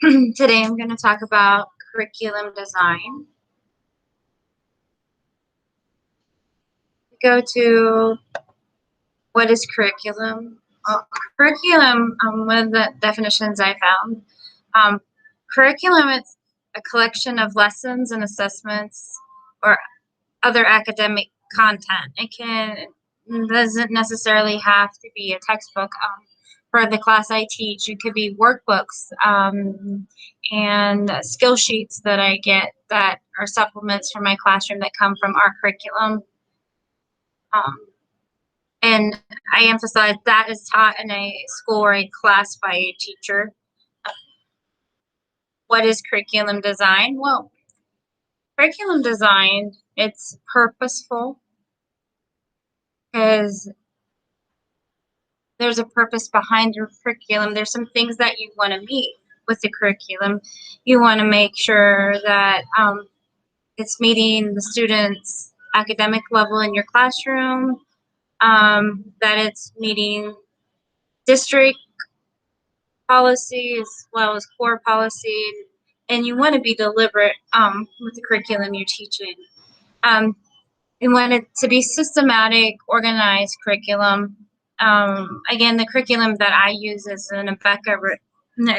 Today I'm going to talk about curriculum design. Go to what is curriculum? Curriculum, one of the definitions I found, um, curriculum is a collection of lessons and assessments or other academic content. Doesn't necessarily have to be a textbook. For the class I teach, it could be workbooks and skill sheets that I get that are supplements from my classroom that come from our curriculum. And I emphasize that is taught in a school or a class by a teacher. What is curriculum design? Well, curriculum design, it's purposeful because there's a purpose behind your curriculum. There's some things that you want to meet with the curriculum. You want to make sure that it's meeting the students' academic level in your classroom, that it's meeting district policy as well as core policy, and you want to be deliberate with the curriculum you're teaching. You want it to be systematic, organized curriculum. Again, the curriculum that I use is an Abeka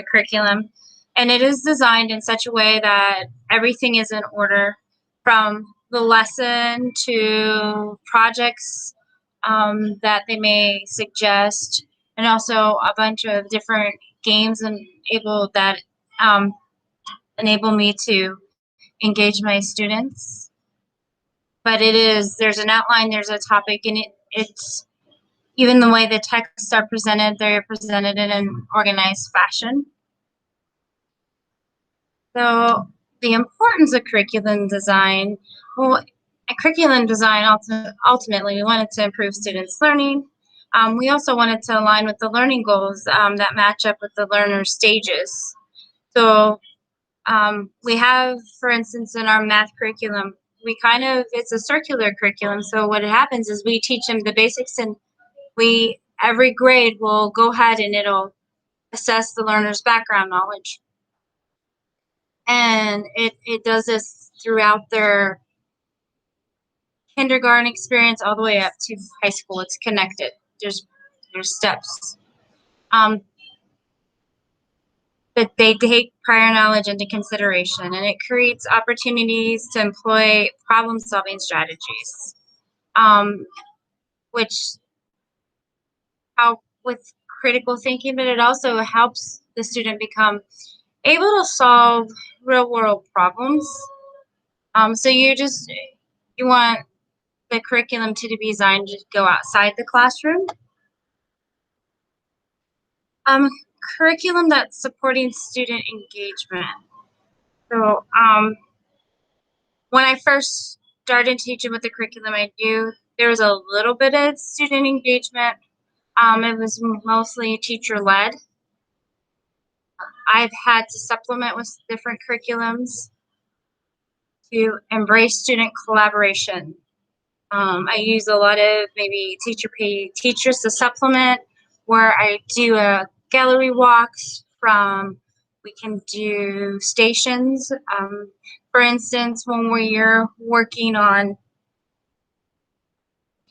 curriculum, and it is designed in such a way that everything is in order, from the lesson to projects that they may suggest, and also a bunch of different games that enable me to engage my students. But there's an outline, there's a topic, and it's even the way the texts are presented, they're presented in an organized fashion. So the importance of curriculum design, well, a curriculum design ultimately we wanted to improve students' learning. We also wanted to align with the learning goals that match up with the learner stages. So we have, for instance, in our math curriculum, it's a circular curriculum. So what happens is we teach them the basics, and every grade will go ahead and it'll assess the learner's background knowledge. And it does this throughout their kindergarten experience all the way up to high school. It's connected. There's steps. But they take prior knowledge into consideration, and it creates opportunities to employ problem-solving strategies, which help with critical thinking, but it also helps the student become able to solve real-world problems. So you want the curriculum to be designed to go outside the classroom. Curriculum that's supporting student engagement. So when I first started teaching with the curriculum I do, there was a little bit of student engagement. It was mostly teacher-led. I've had to supplement with different curriculums to embrace student collaboration. I use a lot of maybe teachers to supplement, where I do a gallery walks we can do stations. For instance, when we're working on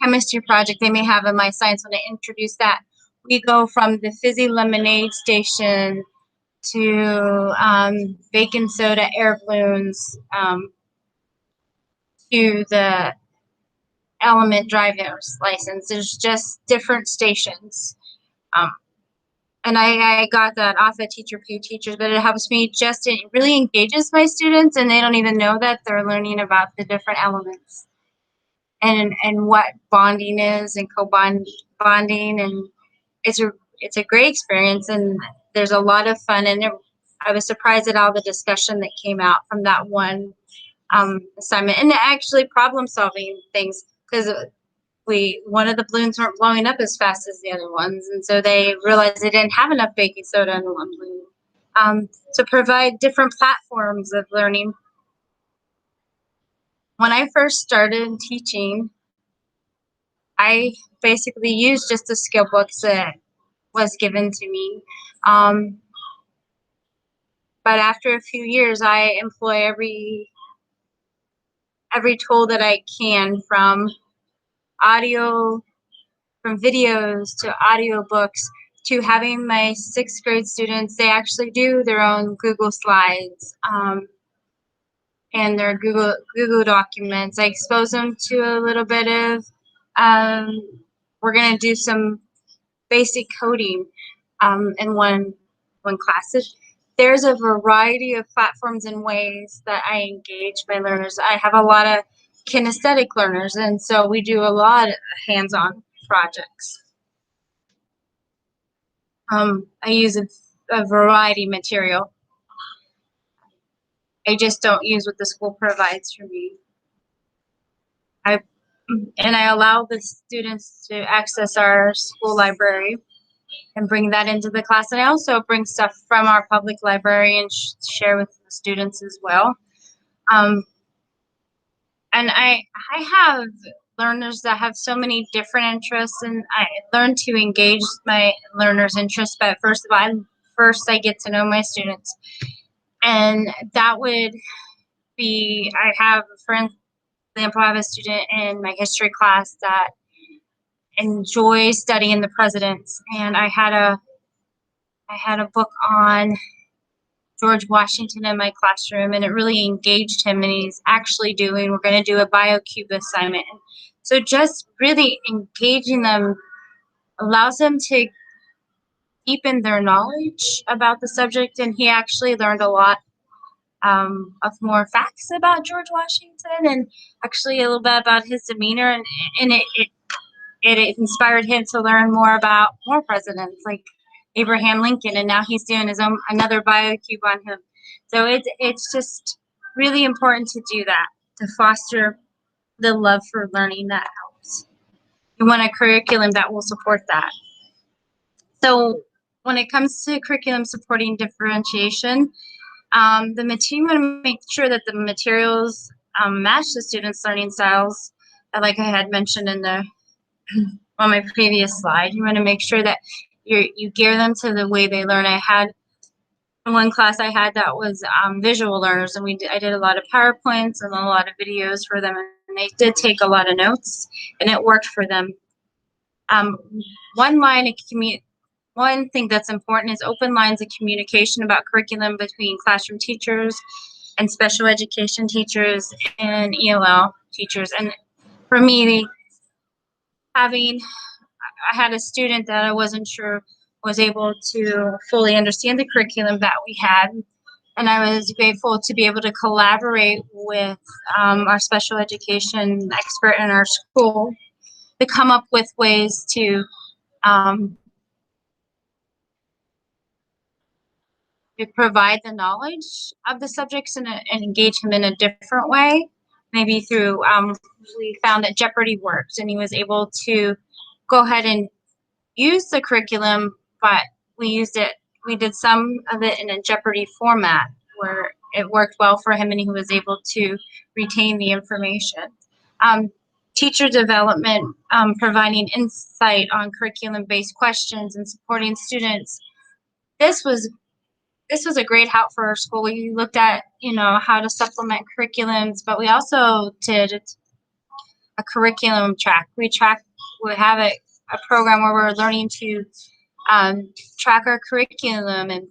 chemistry project, they may have in my science when I introduce that. We go from the fizzy lemonade station to baking soda air balloons to the element driver's license. There's just different stations. And I got that off of Teacher Pay Teachers, but it helps me it really engages my students, and they don't even know that they're learning about the different elements and what bonding is and bonding, and it's a great experience, and there's a lot of fun, and I was surprised at all the discussion that came out from that one assignment, and actually problem solving things, because one of the balloons weren't blowing up as fast as the other ones, and so they realized they didn't have enough baking soda in the one balloon. To provide different platforms of learning. When I first started teaching, I basically used just the skill books that was given to me. But after a few years, I employ every tool that I can, from audio, from videos to audiobooks, to having my sixth grade students, they actually do their own Google Slides, and their Google documents. I expose them to a little bit of, we're going to do some basic coding in one class. There's a variety of platforms and ways that I engage my learners. I have a lot of kinesthetic learners, and so we do a lot of hands-on projects. I use a variety of material. I just don't use what the school provides for me. I allow the students to access our school library and bring that into the class. And I also bring stuff from our public library and share with the students as well. And I have learners that have so many different interests, and I learn to engage my learners' interests. But first I get to know my students, and that would be, I have, for example, I have a student in my history class that enjoys studying the presidents, and I had a book on George Washington in my classroom, and it really engaged him, and he's actually we're going to do a BioCube assignment. So just really engaging them allows them to deepen their knowledge about the subject, and he actually learned a lot of more facts about George Washington, and actually a little bit about his demeanor, and it inspired him to learn more about more presidents like Abraham Lincoln, and now he's doing his own another BioCube on him. So it's just really important to do that, to foster the love for learning. That helps. You want a curriculum that will support that. So when it comes to curriculum supporting differentiation, you want to make sure that the materials match the students' learning styles. Like I had mentioned on my previous slide, you want to make sure that you gear them to the way they learn. I had one class that was visual learners, and I did a lot of PowerPoints and a lot of videos for them, and they did take a lot of notes, and it worked for them. One thing that's important is open lines of communication about curriculum between classroom teachers and special education teachers and ELL teachers. And for me, I had a student that I wasn't sure was able to fully understand the curriculum that we had, and I was grateful to be able to collaborate with our special education expert in our school to come up with ways to provide the knowledge of the subjects and engage him in a different way. Maybe through, we found that Jeopardy worked, and he was able to go ahead and use the curriculum, but we did some of it in a Jeopardy format where it worked well for him, and he was able to retain the information. Teacher development, providing insight on curriculum-based questions and supporting students. This was a great help for our school. We looked at, how to supplement curriculums, but we also did a curriculum track. We have a program where we're learning to track our curriculum and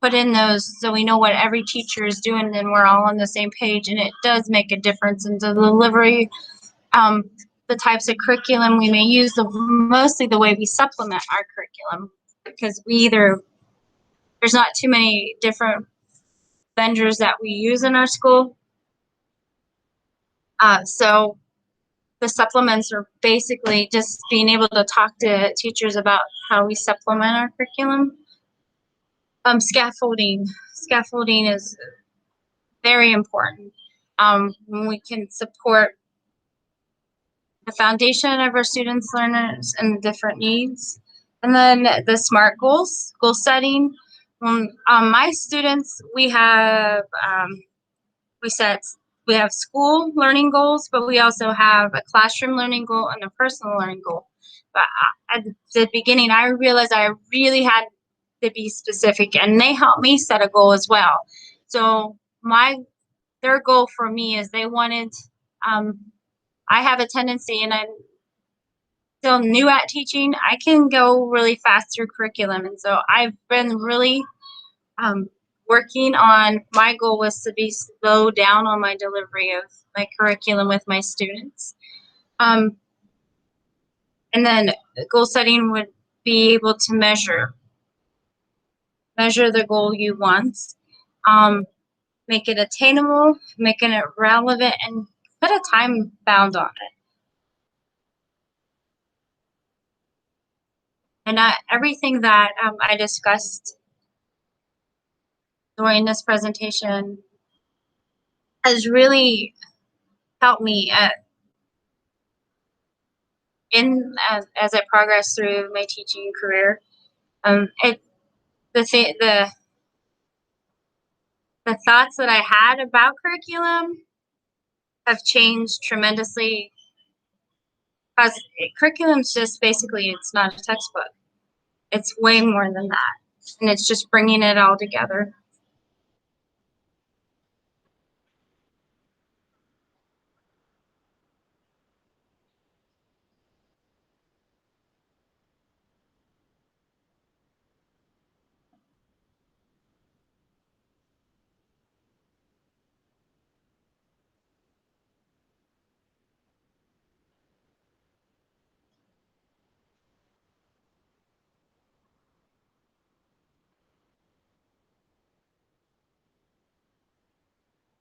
put in those so we know what every teacher is doing, and we're all on the same page, and it does make a difference in the delivery, the types of curriculum we may use, mostly the way we supplement our curriculum, because there's not too many different vendors that we use in our school. So the supplements are basically just being able to talk to teachers about how we supplement our curriculum. Scaffolding is very important. We can support the foundation of our students, learners, and different needs. And then the SMART goals, goal setting. My students, we have school learning goals, but we also have a classroom learning goal and a personal learning goal. But at the beginning, I realized I really had to be specific, and they helped me set a goal as well. So their goal for me is they wanted, um, I have a tendency, and I'm still new at teaching, I can go really fast through curriculum. And so I've been really um, working on, my goal was to be slow down on my delivery of my curriculum with my students. Um, and then goal setting would be able to measure the goal you want, um, make it attainable, making it relevant, and put a time bound on it. And everything that I discussed during this presentation has really helped me as I progress through my teaching career. It the th- the thoughts that I had about curriculum have changed tremendously, because curriculum's just basically, it's not a textbook. It's way more than that, and it's just bringing it all together.